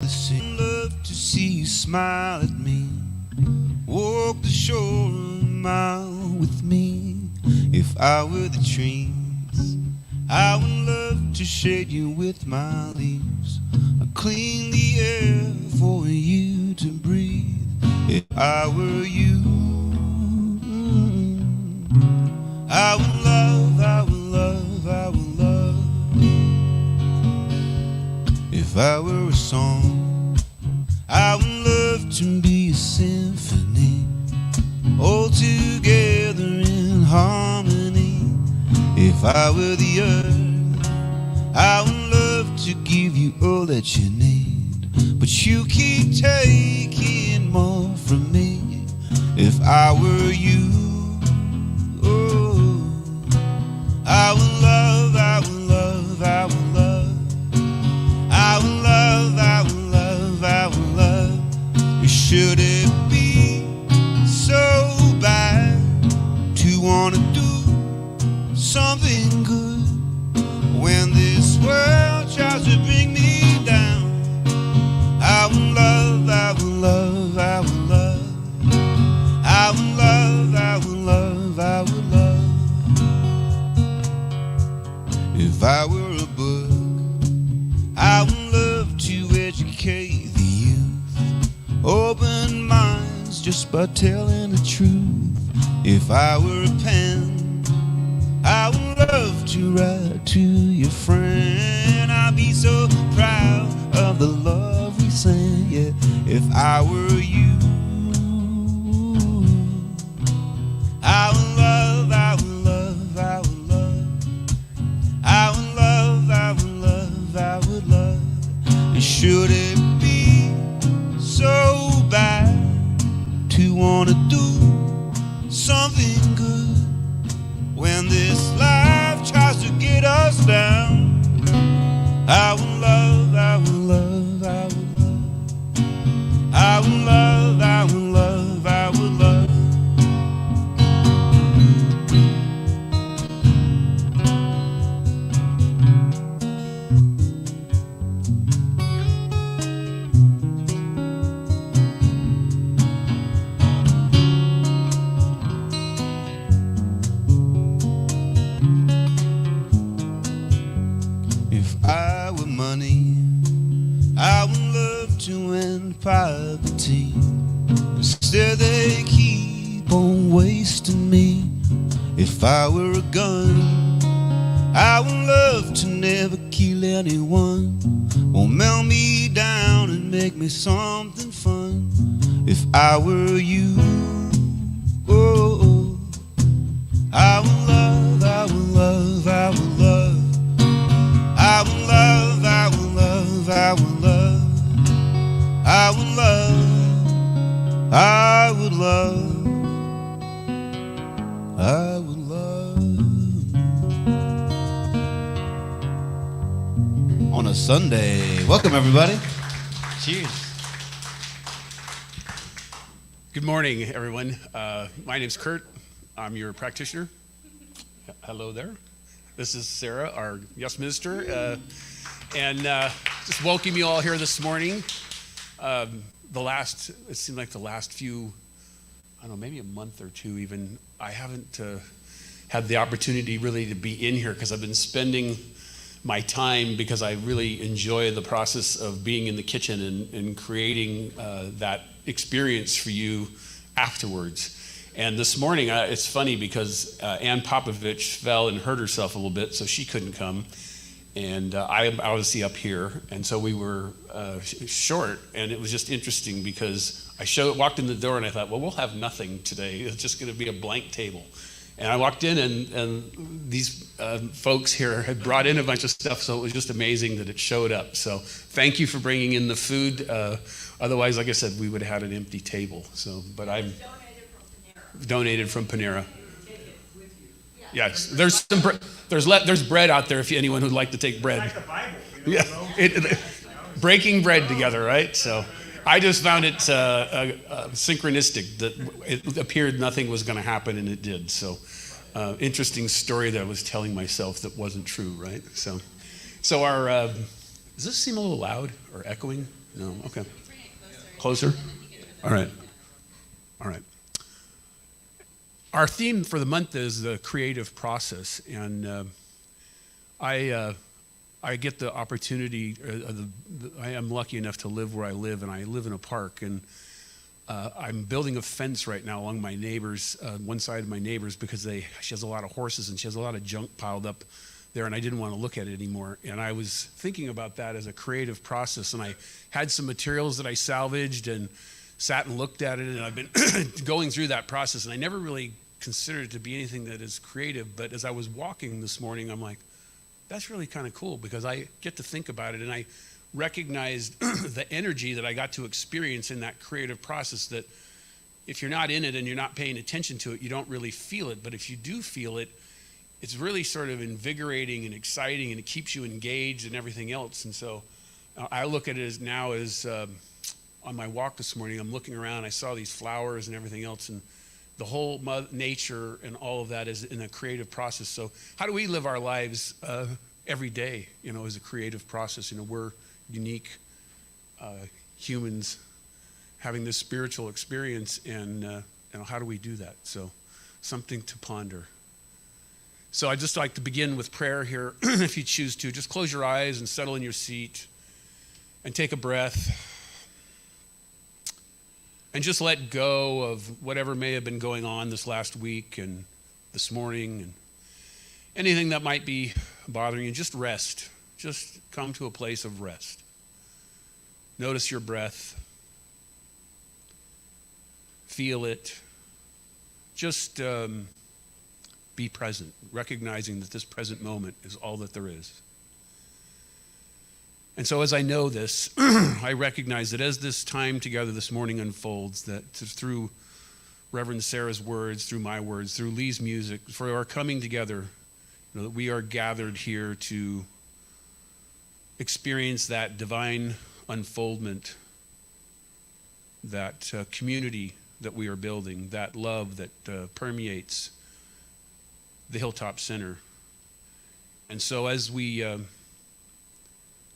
the sea. Love to see you smile at me. Walk the shore a mile with me. If I were the trees, I would love to shade you with my leaves. I'd clean the air for you to breathe. If I were you, I would love, I would love, I would love. If I were a song, I would love to be a symphony, all together in harmony. If I were the earth, I would love to give you all that you need, but you keep taking more from me. If I were you, oh, I would love, I would love, I would love, I would love, I would love, I would love. Should it be so bad to want to do something good when this world tries to bring me down? I would love, I would love, I would love, I would love, I would love, I would love. If I were a book, I would love to educate the youth, open minds just by telling the truth. If I were a pen, I would love to write to your friend. I'd be so proud of the love we sang, yeah. If I were you, I would love, I would love, I would love, I would love, I would love, I would love. And should it be so bad to want to do something good when this life tries to get us down? I would love, I would love, I would love, I would love, I would love, I would love. If I were money, I would love to end poverty. Instead they keep on wasting me. If I were a gun, I would love to never kill anyone. Won't melt me down and make me something fun. If I were you, oh, oh, I would love, I would love, I would love, I would love, I would love, I would love, I would love, I would love, I would love. On a Sunday. Welcome, everybody. Cheers. Good morning, everyone. My name's Kurt. I'm your practitioner. Hello there. This is Sarah, our guest minister, and just welcome you all here this morning. It seemed like the last few, I don't know, maybe a month or two even, I haven't had the opportunity really to be in here because I've been spending my time, because I really enjoy the process of being in the kitchen and creating that experience for you afterwards. And this morning, it's funny because Ann Popovich fell and hurt herself a little bit, so she couldn't come. And I'm obviously up here, and so we were short. And it was just interesting because I walked in the door and I thought, well, we'll have nothing today. It's just going to be a blank table. And I walked in and these folks here had brought in a bunch of stuff, so it was just amazing that it showed up. So thank you for bringing in the food. Otherwise, like I said, we would have had an empty table. So, but I'm donated from Panera. Yes, there's some there's bread out there if anyone would like to take bread. Like the Bible, Yeah, breaking bread together, right? So I just found it synchronistic that it appeared nothing was going to happen, and it did. So interesting story that I was telling myself that wasn't true, right? So our does this seem a little loud or echoing? No? Okay. Closer? All right. All right. Our theme for the month is the creative process, and I get the opportunity. I am lucky enough to live where I live, and I live in a park. And I'm building a fence right now along my neighbors, one side of my neighbors, because she has a lot of horses and she has a lot of junk piled up there, and I didn't want to look at it anymore. And I was thinking about that as a creative process, and I had some materials that I salvaged and sat and looked at it, and I've been going through that process, and I never really considered it to be anything that is creative. But as I was walking this morning, I'm like, that's really kind of cool, because I get to think about it, and I recognized the energy that I got to experience in that creative process, that if you're not in it and you're not paying attention to it, you don't really feel it. But if you do feel it, it's really sort of invigorating and exciting, and it keeps you engaged and everything else. And so I look at it as now as on my walk this morning, I'm looking around, I saw these flowers and everything else, and the whole nature and all of that is in a creative process. So how do we live our lives every day, as a creative process? We're unique humans having this spiritual experience, and how do we do that? So something to ponder. So I'd just like to begin with prayer here. If you choose to, just close your eyes and settle in your seat and take a breath. And just let go of whatever may have been going on this last week and this morning and anything that might be bothering you. Just rest. Just come to a place of rest. Notice your breath. Feel it. Just be present, recognizing that this present moment is all that there is. And so as I know this, I recognize that as this time together this morning unfolds, that through Reverend Sarah's words, through my words, through Lee's music, for our coming together, that we are gathered here to experience that divine unfoldment, that community that we are building, that love that permeates the Hilltop Center. And so as we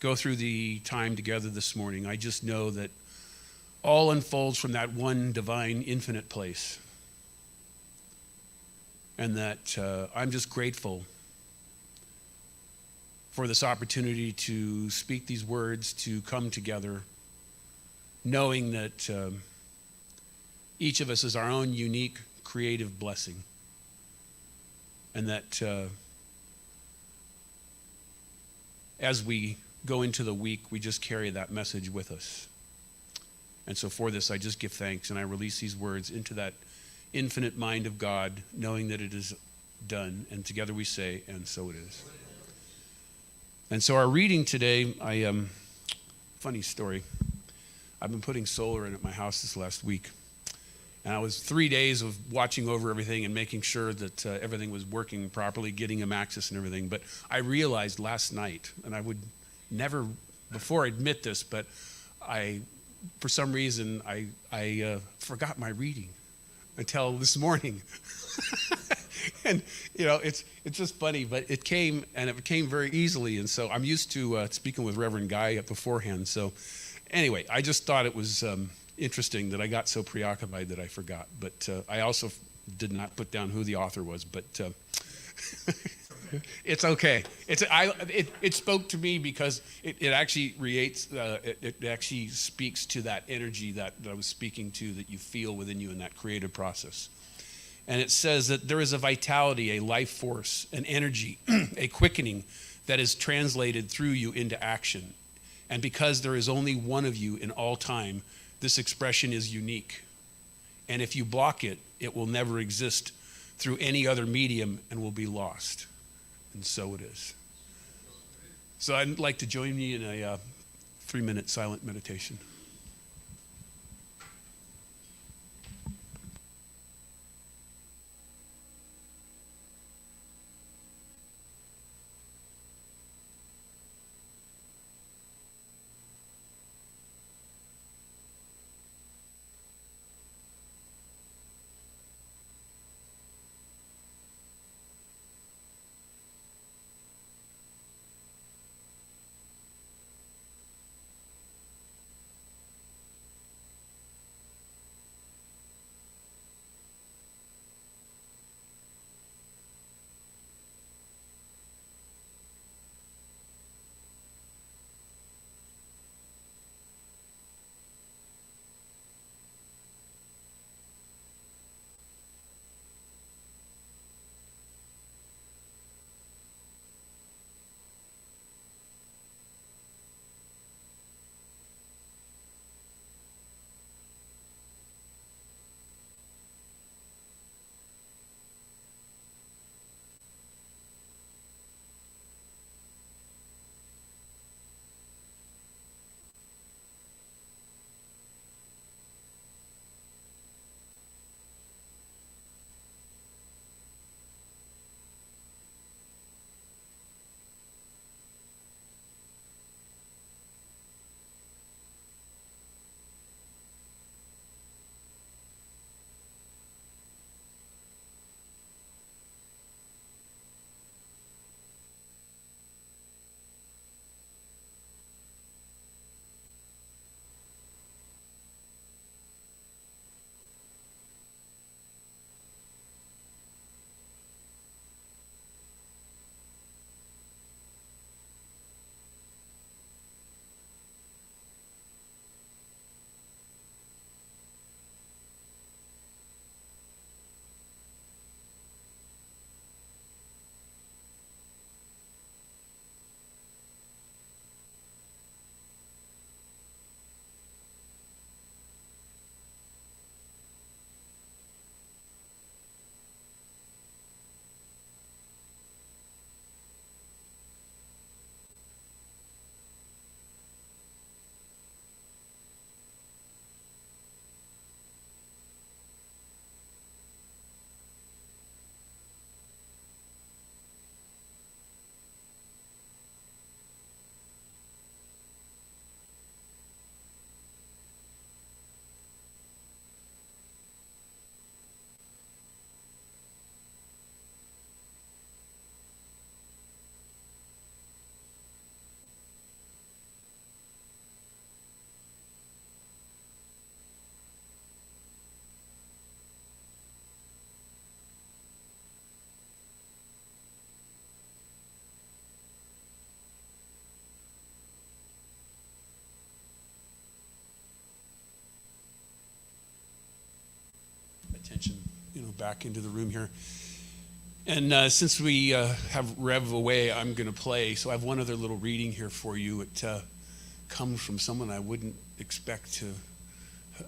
go through the time together this morning, I just know that all unfolds from that one divine, infinite place. And that I'm just grateful for this opportunity to speak these words, to come together, knowing that each of us is our own unique creative blessing. And that as we go into the week, we just carry that message with us. And so for this, I just give thanks, and I release these words into that infinite mind of God, knowing that it is done. And together we say, and so it is. And so our reading today, funny story. I've been putting solar in at my house this last week. And I was 3 days of watching over everything and making sure that everything was working properly, getting them access and everything. But I realized last night, and I would never before admit this, but for some reason, I forgot my reading until this morning. And, it's just funny, but it came very easily. And so I'm used to speaking with Reverend Guy beforehand. So anyway, I just thought it was interesting that I got so preoccupied that I forgot. But I also did not put down who the author was, but it's okay. It spoke to me because it actually it actually speaks to that energy that I was speaking to, that you feel within you in that creative process. And it says that there is a vitality, a life force, an energy, a quickening that is translated through you into action. And because there is only one of you in all time, this expression is unique. And if you block it, it will never exist through any other medium and will be lost. And so it is. So I'd like to join me in a 3-minute silent meditation. attention, back into the room here. And since we have Rev away, I'm going to play. So I have one other little reading here for you. It comes from someone I wouldn't expect to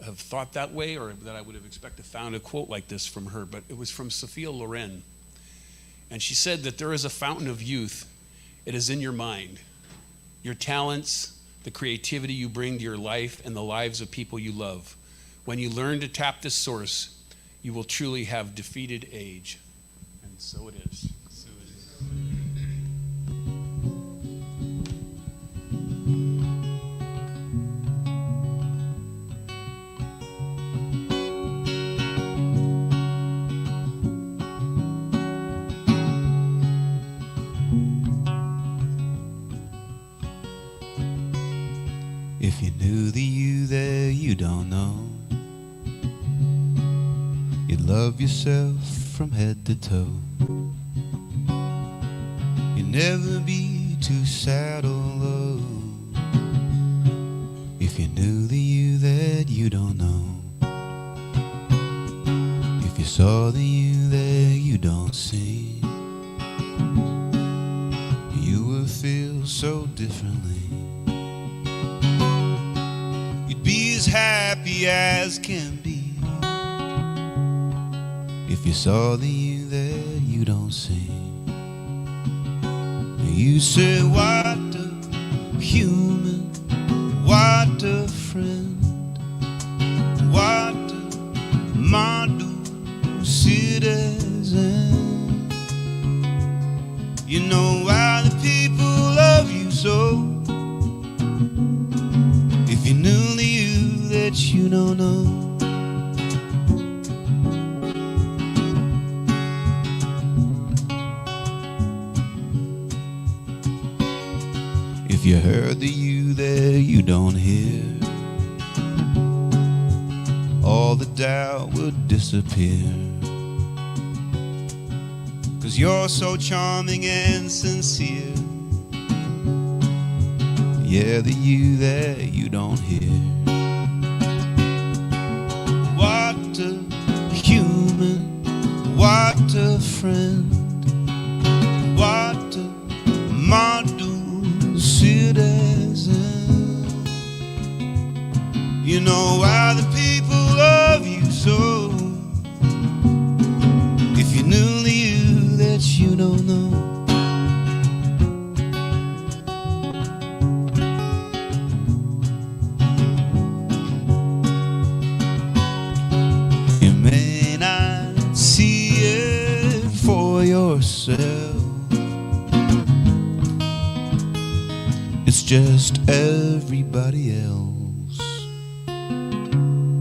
have thought that way, or that I would have expected found a quote like this from her. But it was from Sophia Loren. And she said that there is a fountain of youth. It is in your mind. Your talents, the creativity you bring to your life and the lives of people you love. When you learn to tap this source, you will truly have defeated age. And so it is. So it is. If you knew the you that you don't know, you'd love yourself from head to toe. You'd never be too sad or low. If you knew the you that you don't know, if you saw the you that you don't see, you would feel so differently. Be as happy as can be if you saw the you that you don't see. You say, what a human, what a friend, what a model citizen. You know why the people love you so. If you knew the you that you don't know. If you heard the you that you don't hear, all the doubt would disappear. 'Cause you're so charming and sincere. Yeah, the you that you don't hear. What a human, what a friend, what a model citizen. You know why the people love you so. If you knew the you that you don't know. It's just everybody else.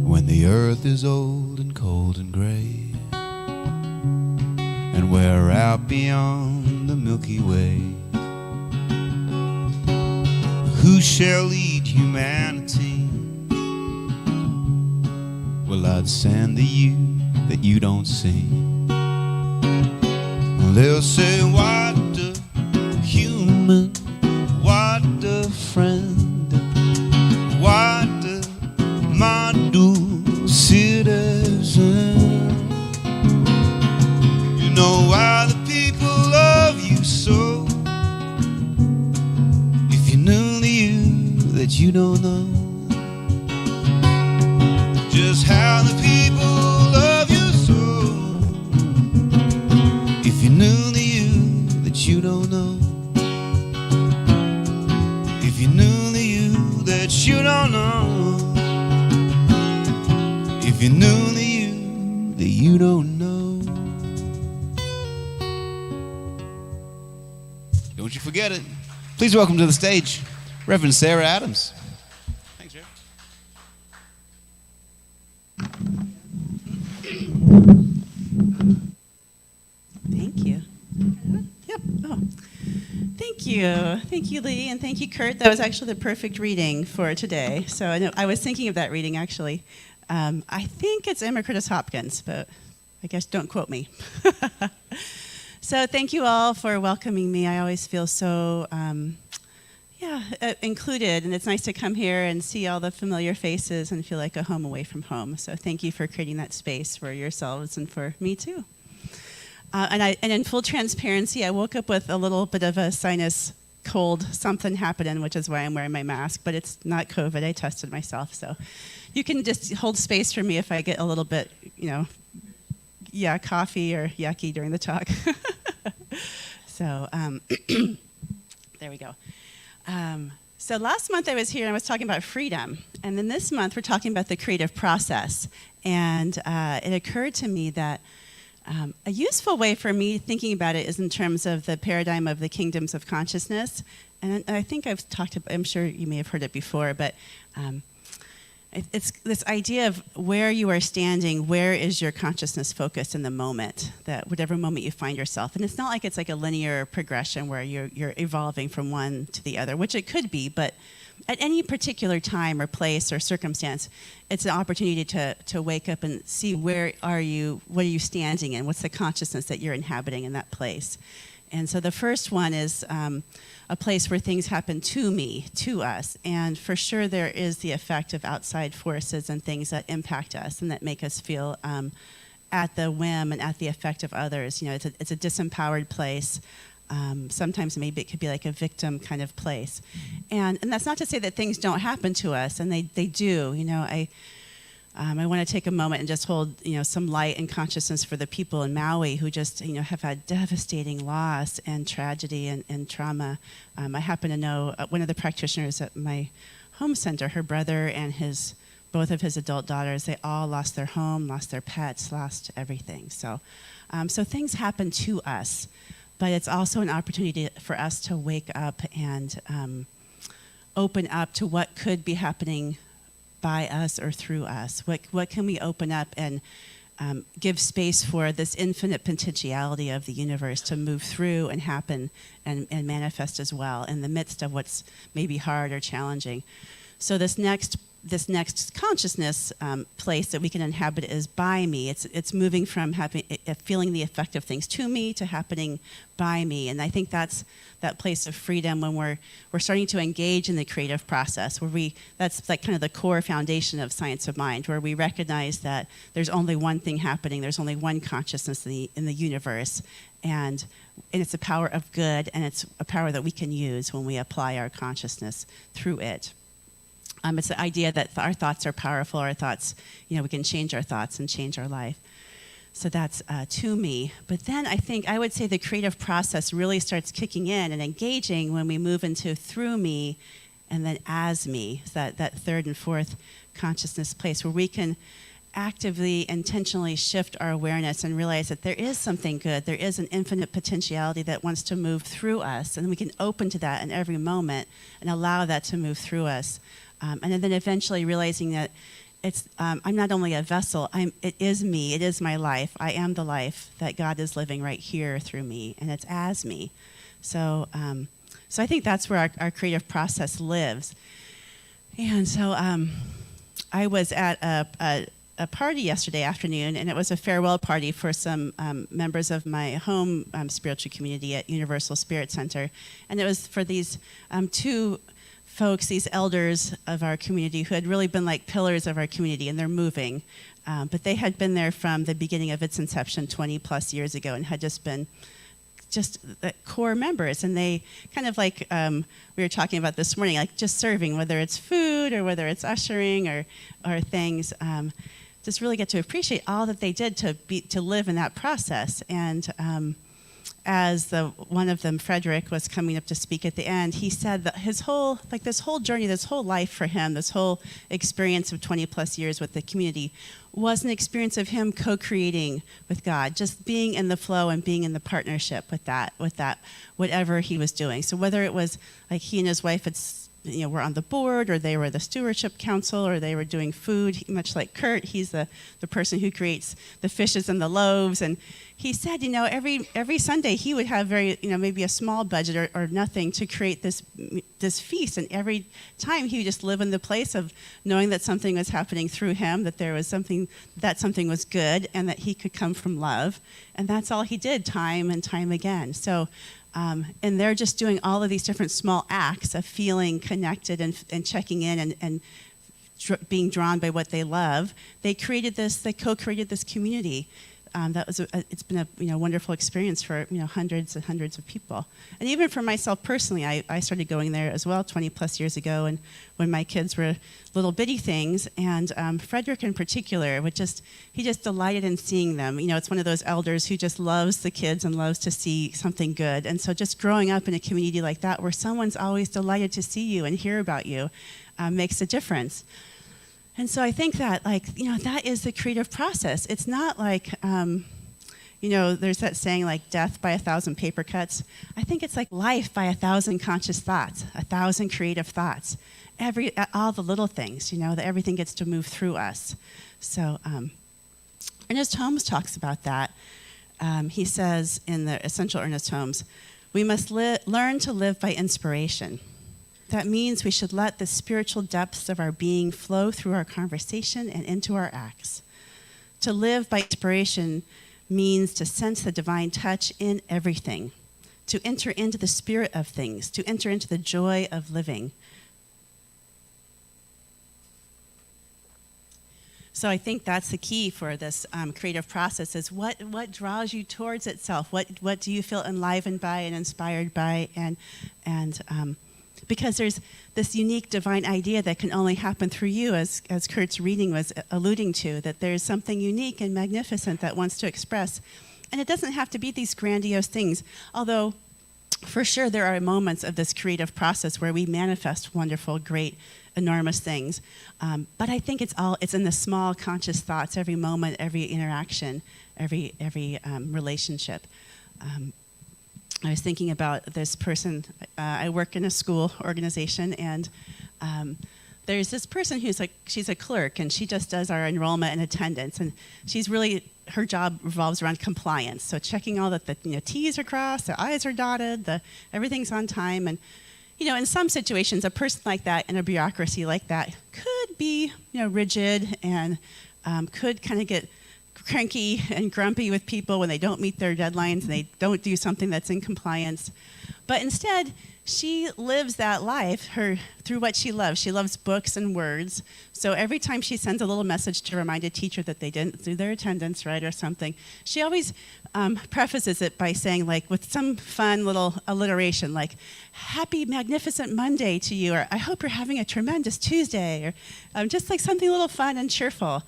When the earth is old and cold and gray, and we're out beyond the Milky Way, who shall lead humanity? Well, I'd send the you that you don't see. They'll say, what a human, what a friend, what a model citizen. You know why the people love you so. If you knew the you that you don't know, just how the people love you so. If you knew the you that you don't know, if you knew the you that you don't know, if you knew the you that you don't know. Don't you forget it. Please welcome to the stage Reverend Sarah Adams. Thanks, Rev. Thank you. Yep. Oh. Thank you. Thank you, Lee, and thank you, Kurt. That was actually the perfect reading for today. So I was thinking of that reading, actually. I think it's Emma Curtis Hopkins, but I guess don't quote me. So thank you all for welcoming me. I always feel so included. And it's nice to come here and see all the familiar faces and feel like a home away from home. So thank you for creating that space for yourselves and for me too. And in full transparency, I woke up with a little bit of a sinus cold, something happening, which is why I'm wearing my mask, but it's not COVID. I tested myself. So you can just hold space for me if I get a little bit, coffee or yucky during the talk. So there we go. So last month I was here and I was talking about freedom. And then this month we're talking about the creative process. And it occurred to me that a useful way for me thinking about it is in terms of the paradigm of the kingdoms of consciousness. And I think I've talked about, I'm sure you may have heard it before, but it's this idea of where you are standing, where is your consciousness focused in the moment, that whatever moment you find yourself. And it's not like it's like a linear progression where you're evolving from one to the other, which it could be, but at any particular time or place or circumstance, it's an opportunity to wake up and see what are you standing in, what's the consciousness that you're inhabiting in that place. And so the first one is a place where things happen to me, to us. And for sure there is the effect of outside forces and things that impact us and that make us feel at the whim and at the effect of others. It's a disempowered place. Sometimes maybe it could be like a victim kind of place. And that's not to say that things don't happen to us, and they do. I want to take a moment and just hold, some light and consciousness for the people in Maui who just, have had devastating loss and tragedy and trauma. I happen to know one of the practitioners at my home center, her brother and both of his adult daughters, they all lost their home, lost their pets, lost everything. So things happen to us, but it's also an opportunity for us to wake up and open up to what could be happening by us or through us. What can we open up and give space for this infinite potentiality of the universe to move through and happen and manifest as well in the midst of what's maybe hard or challenging. So this next consciousness place that we can inhabit is by me. It's moving from feeling the effect of things to me to happening by me. And I think that's that place of freedom when we're starting to engage in the creative process, that's like kind of the core foundation of Science of Mind, where we recognize that there's only one thing happening, there's only one consciousness in the universe, and it's a power of good, and it's a power that we can use when we apply our consciousness through it. It's the idea that our thoughts are powerful, our thoughts, we can change our thoughts and change our life. So that's to me. But then I would say the creative process really starts kicking in and engaging when we move into through me and then as me, that third and fourth consciousness place where we can actively, intentionally shift our awareness and realize that there is something good, there is an infinite potentiality that wants to move through us, and we can open to that in every moment and allow that to move through us. And then eventually realizing that I'm not only a vessel, it is me, it is my life. I am the life that God is living right here through me, and it's as me. So I think that's where our creative process lives. And so I was at a party yesterday afternoon, and it was a farewell party for some members of my home spiritual community at Universal Spirit Center. And it was for these two folks, these elders of our community who had really been like pillars of our community, and they're moving. But they had been there from the beginning of its inception 20 plus years ago and had just been core members. And they kind of like we were talking about this morning, like just serving, whether it's food or whether it's ushering or things, just really get to appreciate all that they did to live in that process. And as one of them, Frederick, was coming up to speak at the end, he said that this whole journey, this whole life for him, this whole experience of 20 plus years with the community was an experience of him co-creating with God, just being in the flow and being in the partnership with that, whatever he was doing. So whether it was like he and his wife were on the board, or they were the stewardship council, or they were doing food, much like Kurt, he's the person who creates the fishes and the loaves. And he said, every Sunday he would have maybe a small budget or nothing to create this feast. And every time he would just live in the place of knowing that something was happening through him, that there was something was good, and that he could come from love. And that's all he did time and time again. So And they're just doing all of these different small acts of feeling connected and checking in and being drawn by what they love. They co-created this community. It's been a wonderful experience for hundreds and hundreds of people. And even for myself personally, I started going there as well 20 plus years ago, and when my kids were little bitty things. And Frederick in particular, he just delighted in seeing them. It's one of those elders who just loves the kids and loves to see something good. And so just growing up in a community like that, where someone's always delighted to see you and hear about you, makes a difference. And so I think that, that is the creative process. It's not like, there's that saying, like, death by 1,000 paper cuts. I think it's like life by 1,000 conscious thoughts, 1,000 creative thoughts. All the little things, that everything gets to move through us. So Ernest Holmes talks about that. He says in the Essential Ernest Holmes, we must learn to live by inspiration. That means we should let the spiritual depths of our being flow through our conversation and into our acts. To live by inspiration means to sense the divine touch in everything, to enter into the spirit of things, to enter into the joy of living. So I think that's the key for this creative process, is what draws you towards itself? What do you feel enlivened by and inspired by? And because there's this unique divine idea that can only happen through you, as Kurt's reading was alluding to, that there's something unique and magnificent that wants to express. And it doesn't have to be these grandiose things, although for sure there are moments of this creative process where we manifest wonderful, great, enormous things. But I think it's in the small conscious thoughts, every moment, every interaction, every relationship. I was thinking about this person. I work in a school organization, and there's this person she's a clerk, and she just does our enrollment and attendance. And her job revolves around compliance. So checking all that the T's are crossed, the I's are dotted, everything's on time. And in some situations, a person like that in a bureaucracy like that could be rigid and could kind of get cranky and grumpy with people when they don't meet their deadlines and they don't do something that's in compliance. But instead, she lives that life through what she loves. She loves books and words. So every time she sends a little message to remind a teacher that they didn't do their attendance right or something, she always prefaces it by saying, with some fun little alliteration, like, "Happy Magnificent Monday to you," or "I hope you're having a tremendous Tuesday," or just like something a little fun and cheerful.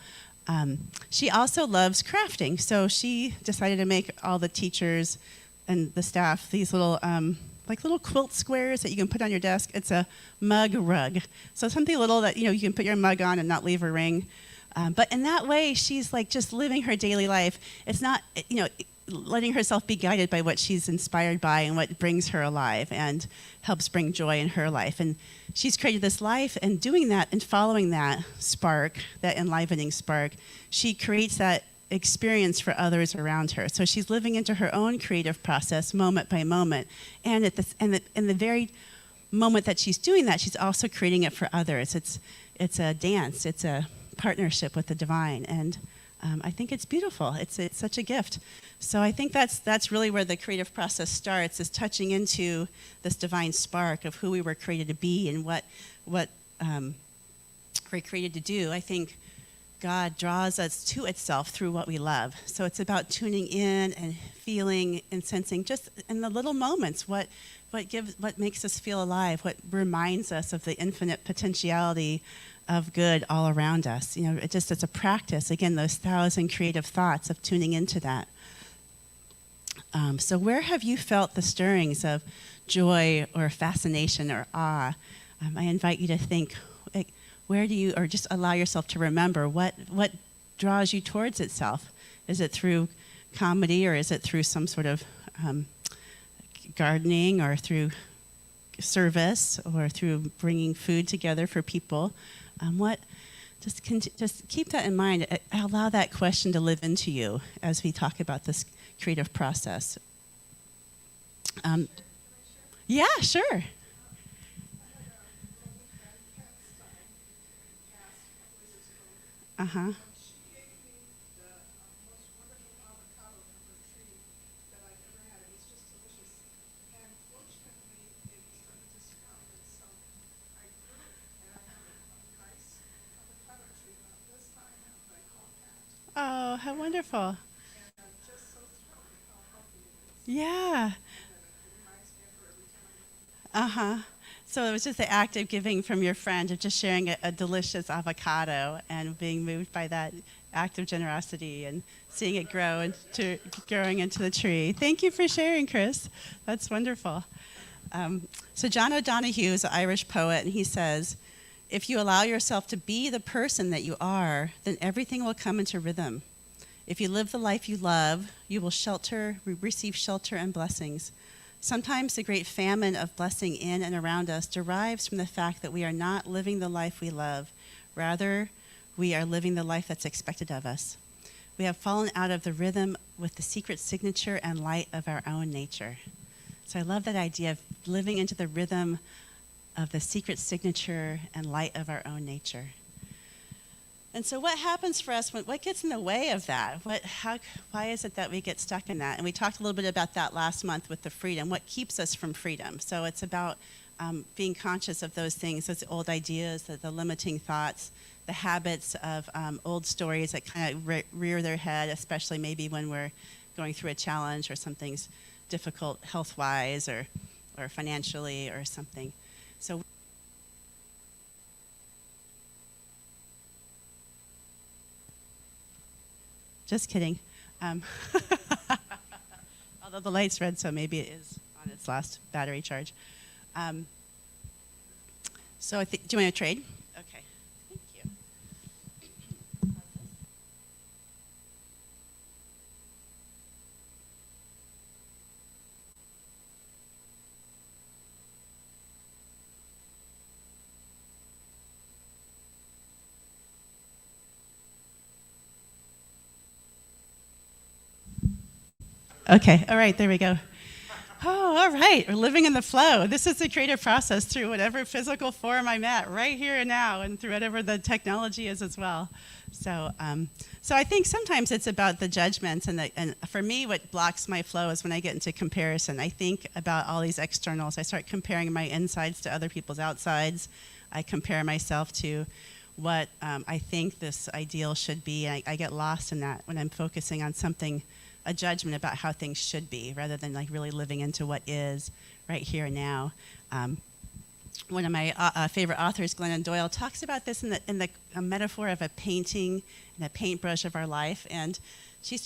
She also loves crafting, so she decided to make all the teachers and the staff these little quilt squares that you can put on your desk. It's a mug rug, so something little that you can put your mug on and not leave a ring. But in that way, she's just living her daily life. It's not letting herself be guided by what she's inspired by and what brings her alive and helps bring joy in her life. And she's created this life, and doing that and following that spark, that enlivening spark, she creates that experience for others around her. So she's living into her own creative process moment by moment. And in the very moment that she's doing that, she's also creating it for others. It's a dance. It's a partnership with the divine. And I think it's beautiful. It's such a gift. So I think that's really where the creative process starts, is touching into this divine spark of who we were created to be and what we're created to do. I think God draws us to itself through what we love. So it's about tuning in and feeling and sensing just in the little moments what makes us feel alive, what reminds us of the infinite potentiality of good all around us. It's a practice. Again, those 1,000 creative thoughts of tuning into that. So where have you felt the stirrings of joy or fascination or awe? I invite you to think, where do you, or just allow yourself to remember what draws you towards itself? Is it through comedy, or is it through some sort of gardening, or through service, or through bringing food together for people? Just keep that in mind. Allow that question to live into you as we talk about this creative process. Yeah, sure. Uh-huh. She gave me the most wonderful avocado from her tree that I've ever had. It was just delicious. how wonderful. And I'm just so thrilled how healthy it is. Yeah. It reminds me of her every time I So it was just the act of giving from your friend, of just sharing a delicious avocado and being moved by that act of generosity and seeing it growing into the tree. Thank you for sharing, Chris. That's wonderful. So John O'Donohue is an Irish poet, and he says, if you allow yourself to be the person that you are, then everything will come into rhythm. If you live the life you love, you will receive shelter and blessings. Sometimes the great famine of blessing in and around us derives from the fact that we are not living the life we love. Rather, we are living the life that's expected of us. We have fallen out of the rhythm with the secret signature and light of our own nature. So I love that idea of living into the rhythm of the secret signature and light of our own nature. And so what happens for us, what gets in the way of that? Why is it that we get stuck in that? And we talked a little bit about that last month with the freedom. What keeps us from freedom? So it's about being conscious of those things, those old ideas, the limiting thoughts, the habits of old stories that kind of rear their head, especially maybe when we're going through a challenge or something's difficult health-wise or financially or something. So just kidding. Although the light's red, so maybe it is on its last battery charge. So do you want to trade? Okay. Thank you. Okay, all right, there we go. Oh, all right, we're living in the flow. This is the creative process through whatever physical form I'm at right here and now, and through whatever the technology is as well. So I think sometimes it's about the judgments, and for me, what blocks my flow is when I get into comparison. I think about all these externals. I start comparing my insides to other people's outsides. I compare myself to what I think this ideal should be. I get lost in that when I'm focusing on something, a judgment about how things should be, rather than like really living into what is right here and now. One of my favorite authors, Glennon Doyle, talks about this in the metaphor of a painting and a paintbrush of our life. And she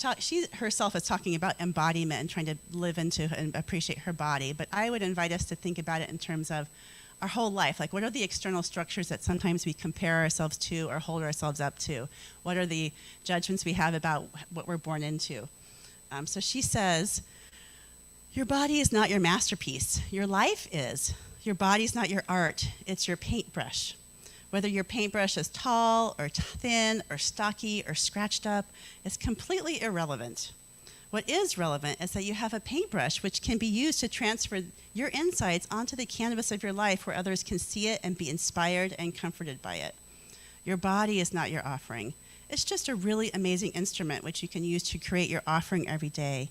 herself is talking about embodiment and trying to live into and appreciate her body. But I would invite us to think about it in terms of our whole life. Like, what are the external structures that sometimes we compare ourselves to or hold ourselves up to? What are the judgments we have about what we're born into? So she says, your body is not your masterpiece. Your life is. Your body's not your art. It's your paintbrush. Whether your paintbrush is tall or thin or stocky or scratched up is completely irrelevant. What is relevant is that you have a paintbrush which can be used to transfer your insides onto the canvas of your life where others can see it and be inspired and comforted by it. Your body is not your offering. It's just a really amazing instrument which you can use to create your offering every day.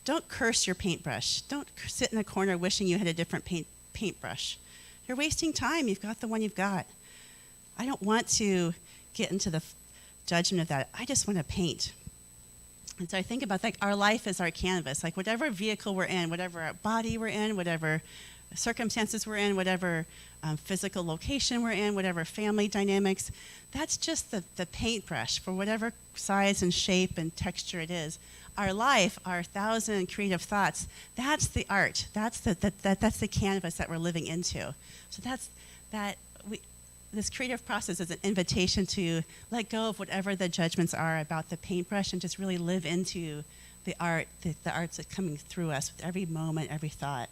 Don't curse your paintbrush. Don't sit in a corner wishing you had a different paintbrush. You're wasting time. You've got the one you've got. I don't want to get into the judgment of that. I just want to paint. And so I think about, like, our life is our canvas. Like, whatever vehicle we're in, whatever body we're in, whatever circumstances we're in, whatever physical location we're in, whatever family dynamics, that's just the paintbrush for whatever size and shape and texture it is. Our life, our 1,000 creative thoughts, that's the art. That's the canvas that we're living into. So this creative process is an invitation to let go of whatever the judgments are about the paintbrush and just really live into the art, the arts that's coming through us with every moment, every thought.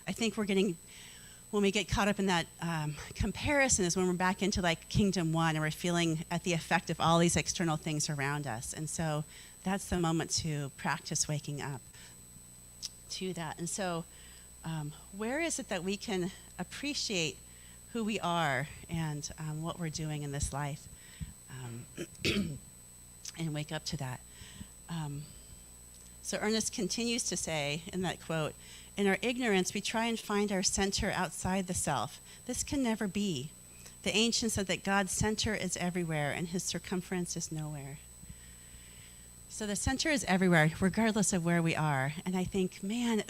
I think when we get caught up in that comparison is when we're back into like Kingdom 1 and we're feeling at the effect of all these external things around us. And so that's the moment to practice waking up to that. And so where is it that we can appreciate who we are and what we're doing in this life and wake up to that? So Ernest continues to say in that quote, in our ignorance, we try and find our center outside the self. This can never be. The ancients said that God's center is everywhere and his circumference is nowhere. So the center is everywhere, regardless of where we are. And I think, man,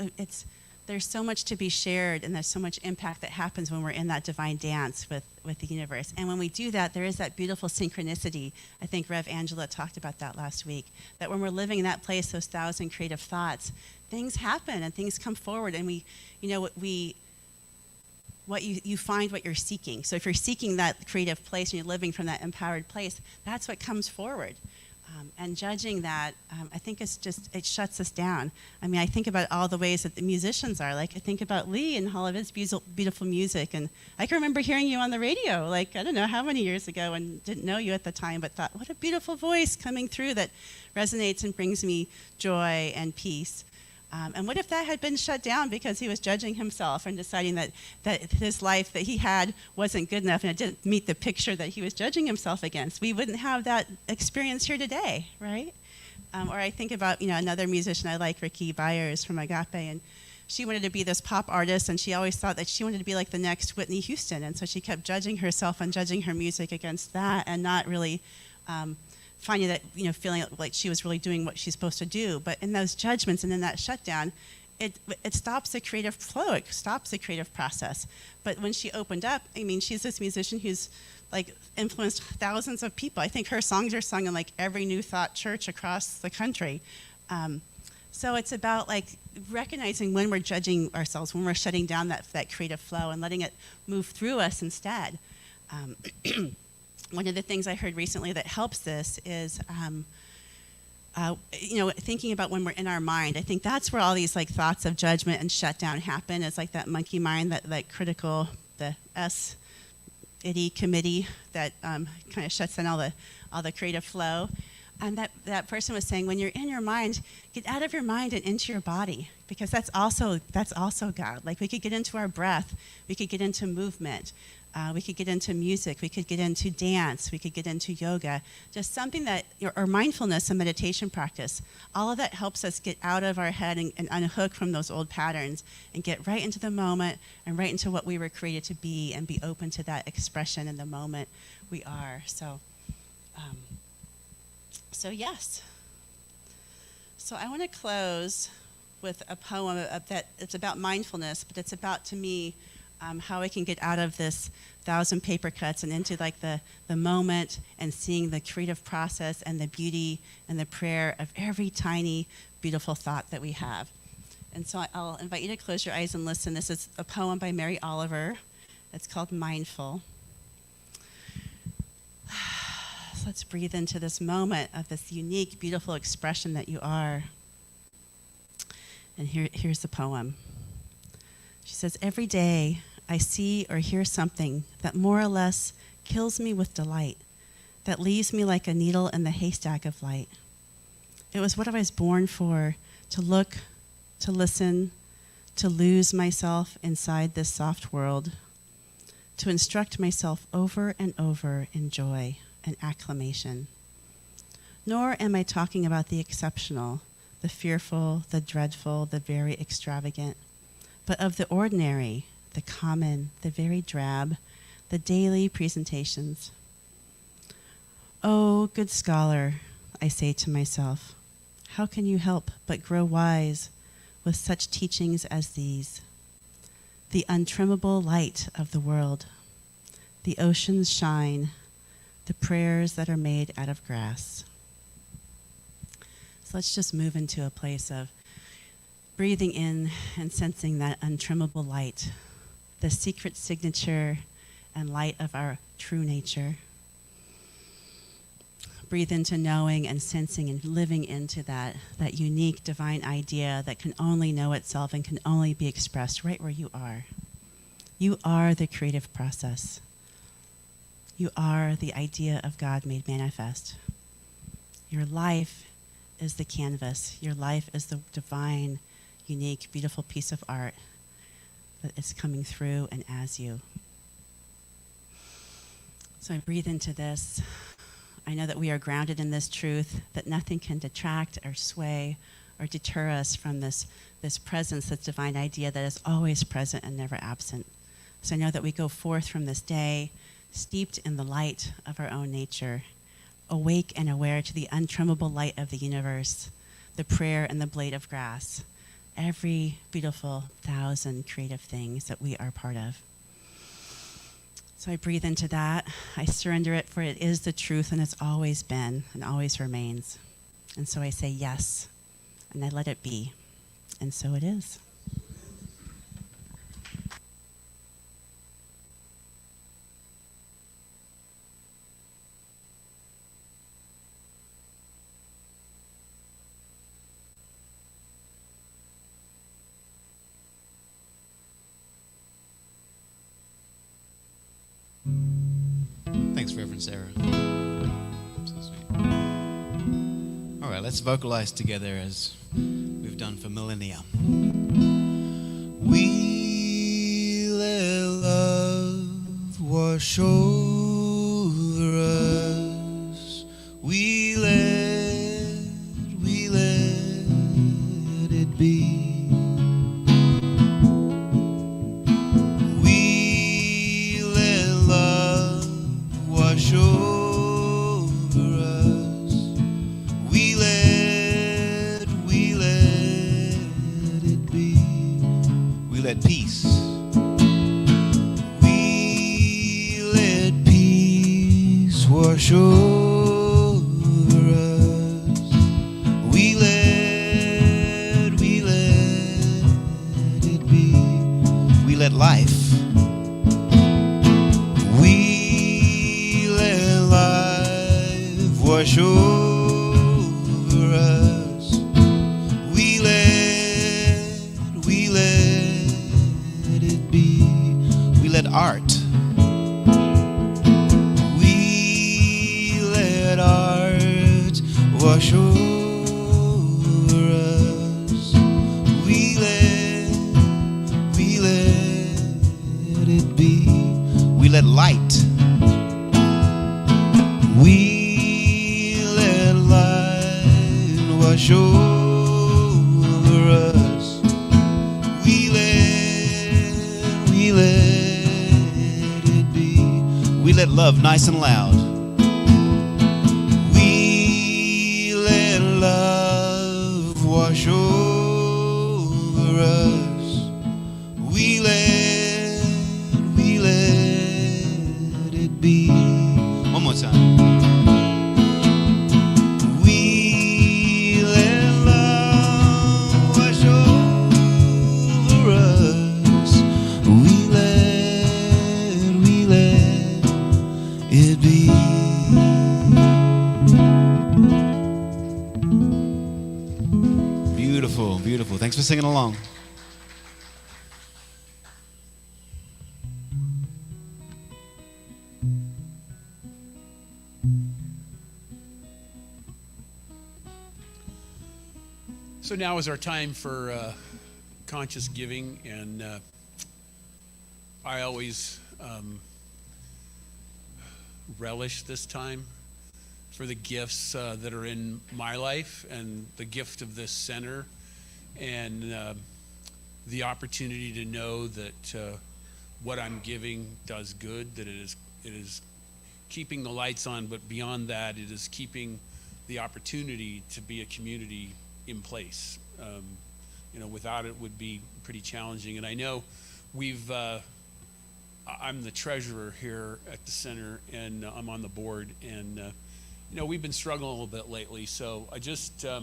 there's so much to be shared, and there's so much impact that happens when we're in that divine dance with the universe. And when we do that, there is that beautiful synchronicity. I think Rev Angela talked about that last week, that when we're living in that place, those 1,000 creative thoughts, things happen and things come forward, and you find what you're seeking. So if you're seeking that creative place and you're living from that empowered place, that's what comes forward. And judging that, I think it shuts us down. I mean, I think about all the ways that the musicians are. Like, I think about Lee and all of his beautiful music. And I can remember hearing you on the radio, like, I don't know how many years ago, and didn't know you at the time, but thought, what a beautiful voice coming through that resonates and brings me joy and peace. And what if that had been shut down because he was judging himself and deciding that his life that he had wasn't good enough and it didn't meet the picture that he was judging himself against? We wouldn't have that experience here today, right? Or I think about, another musician I like, Ricky Byers from Agape, and she wanted to be this pop artist, and she always thought that she wanted to be like the next Whitney Houston, and so she kept judging herself and judging her music against that, and not really finding that, feeling like she was really doing what she's supposed to do. But in those judgments and in that shutdown, it stops the creative flow. It stops the creative process. But when she opened up, I mean, she's this musician who's like influenced thousands of people. I think her songs are sung in like every New Thought church across the country. So it's about like recognizing when we're judging ourselves, when we're shutting down that creative flow and letting it move through us instead. One of the things I heard recently that helps this is, thinking about when we're in our mind. I think that's where all these like thoughts of judgment and shutdown happen. It's like that monkey mind, that critical, the S-itty committee that kind of shuts down all the creative flow. And that person was saying, when you're in your mind, get out of your mind and into your body, because that's also God. Like, we could get into our breath, we could get into movement. We could get into music, we could get into dance, we could get into yoga, just something that, or mindfulness and meditation practice. All of that helps us get out of our head and unhook from those old patterns and get right into the moment and right into what we were created to be and be open to that expression in the moment we are. So yes. So I want to close with a poem that it's about mindfulness, but it's about, to me, how I can get out of this 1,000 paper cuts and into like the moment and seeing the creative process and the beauty and the prayer of every tiny, beautiful thought that we have. And so I'll invite you to close your eyes and listen. This is a poem by Mary Oliver. It's called Mindful. So let's breathe into this moment of this unique, beautiful expression that you are. And here's the poem. She says, every day I see or hear something that more or less kills me with delight, that leaves me like a needle in the haystack of light. It was what I was born for, to look, to listen, to lose myself inside this soft world, to instruct myself over and over in joy and acclamation. Nor am I talking about the exceptional, the fearful, the dreadful, the very extravagant, but of the ordinary, the common, the very drab, the daily presentations. Oh, good scholar, I say to myself, how can you help but grow wise with such teachings as these? The untrimmable light of the world, the ocean's shine, the prayers that are made out of grass. So let's just move into a place of breathing in and sensing that untrimmable light, the secret signature and light of our true nature. Breathe into knowing and sensing and living into that unique divine idea that can only know itself and can only be expressed right where you are. You are the creative process. You are the idea of God made manifest. Your life is the canvas. Your life is the divine, unique, beautiful piece of art that is coming through and as you. So I breathe into this. I know that we are grounded in this truth, that nothing can detract or sway or deter us from this presence, this divine idea that is always present and never absent. So I know that we go forth from this day steeped in the light of our own nature, awake and aware to the untremblable light of the universe, the prayer and the blade of grass, every beautiful 1,000 creative things that we are part of. So I breathe into that. I surrender it, for it is the truth, and it's always been and always remains. And so I say yes, and I let it be. And so it is. Thanks, Reverend Sarah. So sweet. All right, let's vocalize together as we've done for millennia. We let love wash over us. We let it be. We let love wash over us. We let it be. We let peace. We let peace wash over us. We let it be. We let life. We let life wash over us. We let it be. We let art. We let art wash over us. We let it be. We let light. We let light wash over us. We let it be. We let love nice and loud. We let love wash over us. We let it be. One more time. We let love wash over us. We let it be. Beautiful, beautiful. Thanks for singing along. So now is our time for conscious giving, and I always relish this time for the gifts that are in my life and the gift of this center, and the opportunity to know that what I'm giving does good, that it is keeping the lights on, but beyond that, it is keeping the opportunity to be a community in place. Without it would be pretty challenging. And I know I'm the treasurer here at the center, and I'm on the board, and we've been struggling a little bit lately. So I just, I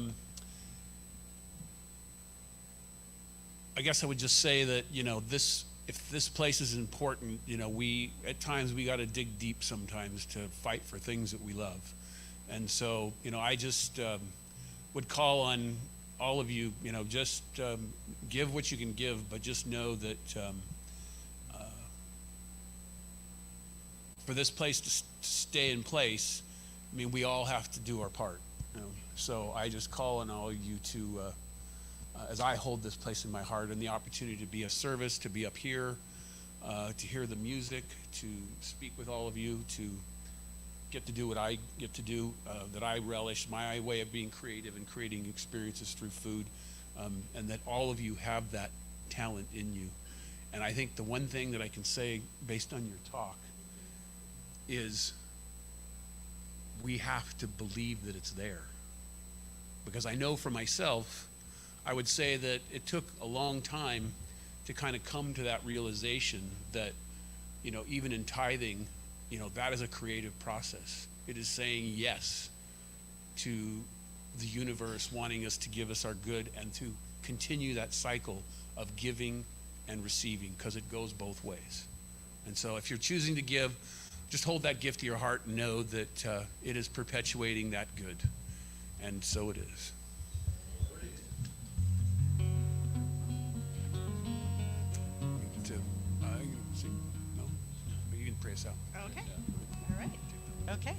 guess I would just say that if this place is important, we at times we got to dig deep sometimes to fight for things that we love, and so I just would call on all of you, just give what you can give, but just know that for this place to stay in place, I mean, we all have to do our part. So I just call on all of you to, as I hold this place in my heart and the opportunity to be a service, to be up here, to hear the music, to speak with all of you, to get to do what I get to do, that I relish, my way of being creative and creating experiences through food, and that all of you have that talent in you. And I think the one thing that I can say based on your talk is we have to believe that it's there. Because I know for myself, I would say that it took a long time to kind of come to that realization that, even in tithing, that is a creative process. It is saying yes to the universe wanting us to give us our good and to continue that cycle of giving and receiving, because it goes both ways. And so if you're choosing to give, just hold that gift to your heart and know that it is perpetuating that good. And so it is. No? You can pray us out. Okay. All right. Okay.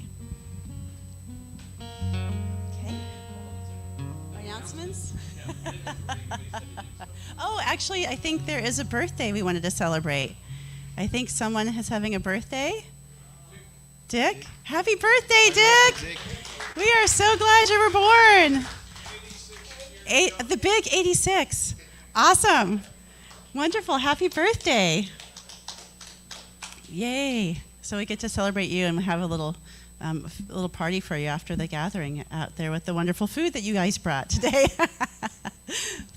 Okay. Announcements? Oh, actually, I think there is a birthday we wanted to celebrate. I think someone is having a birthday. Dick? Happy birthday, Dick! We are so glad you were born. The big 86. Awesome. Wonderful. Happy birthday. Yay. So we get to celebrate you and have a little party for you after the gathering out there with the wonderful food that you guys brought today.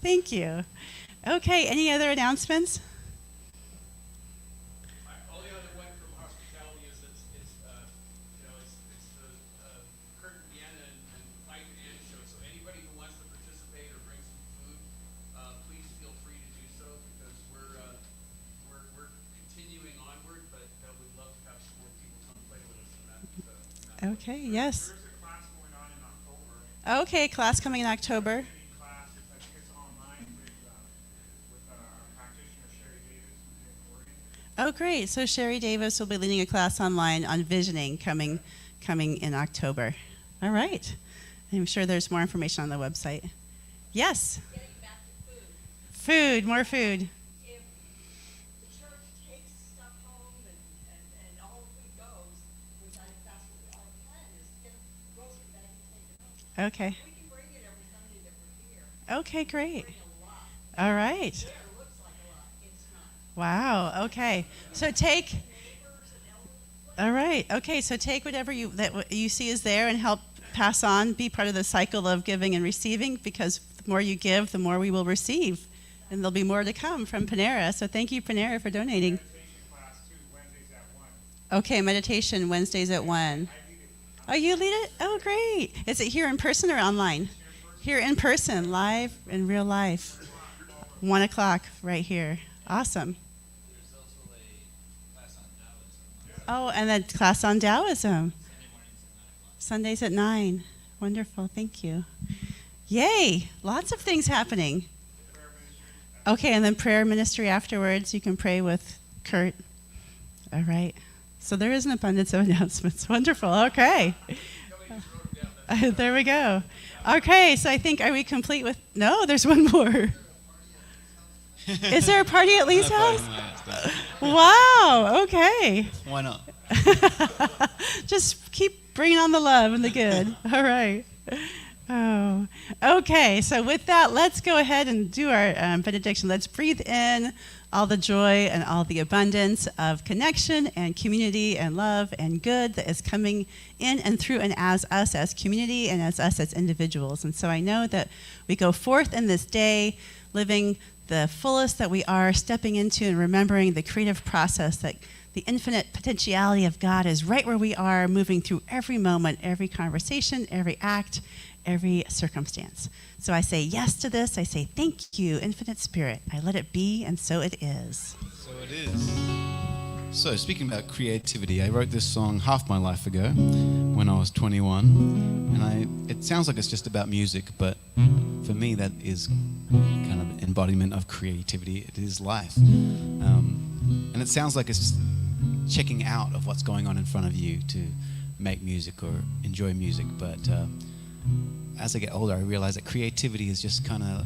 Thank you. Okay, any other announcements? All the other one from hospitality is it's the Kurt and Deanna and Mike and Anna show. So anybody who wants to participate or bring some food, please feel free to do so, because we're continuing onward, but we'd love to have some more people come play with us in that. Okay, yes. There's a class going on in October. Okay, class coming in October. Class, I think it's online with our practitioner, Sherry Davis, who's in Oregon. Oh, great. So Sherry Davis will be leading a class online on visioning coming in October. All right. I'm sure there's more information on the website. Yes? Getting back to food. Food, more food. If the church takes stuff home and all the food goes, which that's what our plan is, get a grocery bag and take it home. Okay. We can bring it every Sunday that we're here. Okay, great. Bring a lot. All right. There looks like a lot. It's not. Wow. Okay. So take. Neighbors and elders. All right. Okay. So take whatever what you see is there and help pass on. Be part of the cycle of giving and receiving, because the more you give, the more we will receive, and there'll be more to come from Panera. So thank you, Panera, for donating. Meditation class too, Wednesdays at 1. Okay, meditation Wednesdays at 1. Oh, you lead it? Oh, great. Is it here in person or online? Here in person, live in real life. 1 o'clock right here. Awesome. There's also a class on Taoism. Oh, and then class on Taoism. Sunday mornings at 9 o'clock. Sundays at 9. Wonderful. Thank you. Yay. Lots of things happening. Okay, and then prayer ministry afterwards. You can pray with Kurt. All right. So there is an abundance of announcements. Wonderful. Okay. There we go. Okay, so I think, are we complete with? No, there's one more. Is there a party at Lee's house? Wow. Okay. Why not? Just keep bringing on the love and the good. All right. Oh, okay. So with that, let's go ahead and do our benediction. Let's breathe in all the joy and all the abundance of connection and community and love and good that is coming in and through and as us as community and as us as individuals. And so I know that we go forth in this day living the fullest that we are, stepping into and remembering the creative process that the infinite potentiality of God is right where we are, moving through every moment, every conversation, every act, every circumstance. So I say yes to this. I say thank you, Infinite Spirit. I let it be, and so it is. So it is. So speaking about creativity, I wrote this song half my life ago when I was 21. And it sounds like it's just about music, but for me that is kind of the embodiment of creativity. It is life. And it sounds like it's checking out of what's going on in front of you to make music or enjoy music. But as I get older, I realize that creativity is just kind of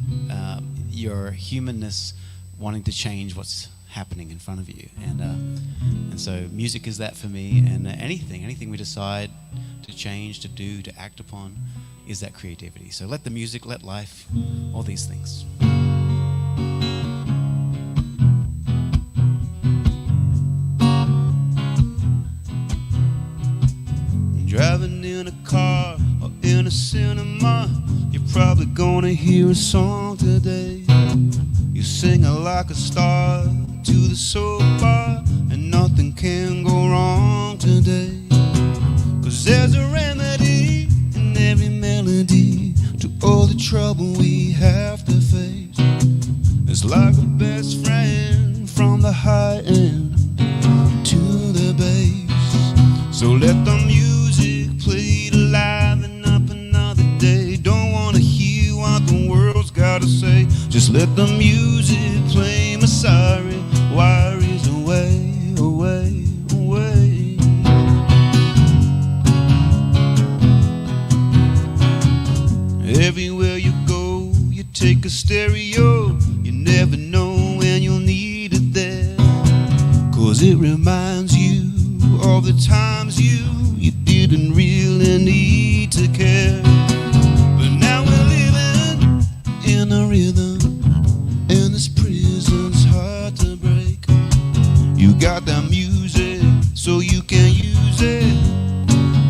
your humanness wanting to change what's happening in front of you. And so music is that for me. And anything we decide to change, to do, to act upon is that creativity. So let the music, let life, all these things. Driving in a in a cinema, you're probably gonna hear a song today. You sing it like a star to the soap bar, and nothing can go wrong today. 'Cause there's a remedy in every melody to all the trouble we have to face. It's like a best friend from the high end to the bass. So let the music play alive and up another day. Don't wanna hear what the world's gotta say. Just let the music play. My sorry worries away, away, away. Everywhere you go, you take a stereo. You never know when you'll need it there. 'Cause it reminds you of the times you didn't really need to care. But now we're living in a rhythm, and this prison's hard to break. You got that music, so you can use it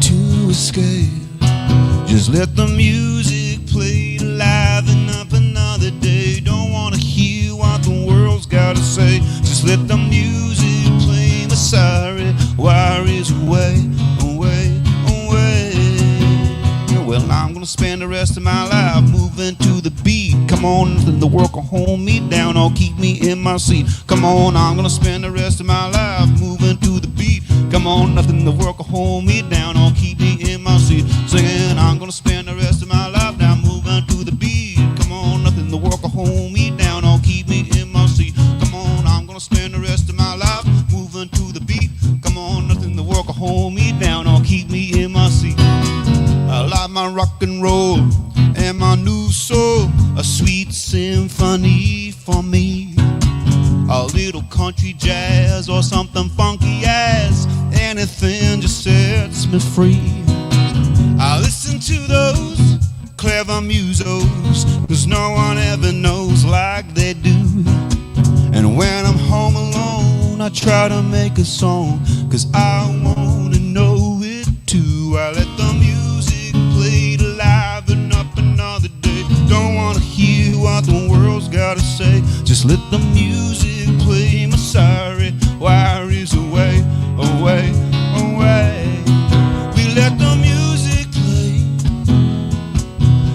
to escape. Just let the music play alive and up another day. Don't wanna hear what the world's gotta say. Just let the music play. My sorry worries away, away, away. Well, I'm gonna spend the rest of my life moving to the beat. Come on, nothing the world can hold me down or keep me in my seat. Come on, I'm gonna spend the rest of my life moving to the beat. Come on, nothing in the world can hold me down or keep me in my seat. Singing, I'm gonna spend the rest of my life now moving to the beat. Come on, nothing in the world can hold me down or keep me in my seat. Come on, I'm gonna spend the rest of my life moving to the beat. Come on, nothing in the world can hold me down or keep me in my seat. I like my rock and roll and my new soul, a sweet symphony for me. A little country jazz or something funky as anything just sets me free. I listen to those clever musos, 'cause no one ever knows like they do. And when I'm home alone, I try to make a song, 'cause I wanna know it too. I let the music play alive and up another day. Don't wanna hear what the world's gotta say. Just let the music play. My sorry worries away, away, away. We let the music play.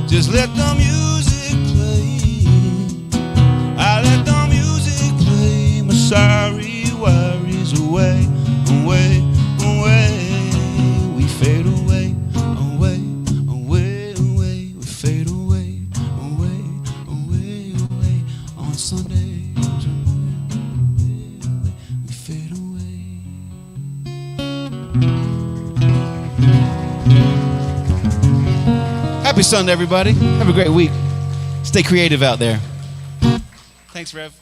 Just let the music play. I let the music play. My sorry worries away, away, away. We fade away, away, away, away. We fade away, away, away, away. On Sundays, we fade away. Happy Sunday, everybody. Have a great week. Stay creative out there. Thanks, Rev.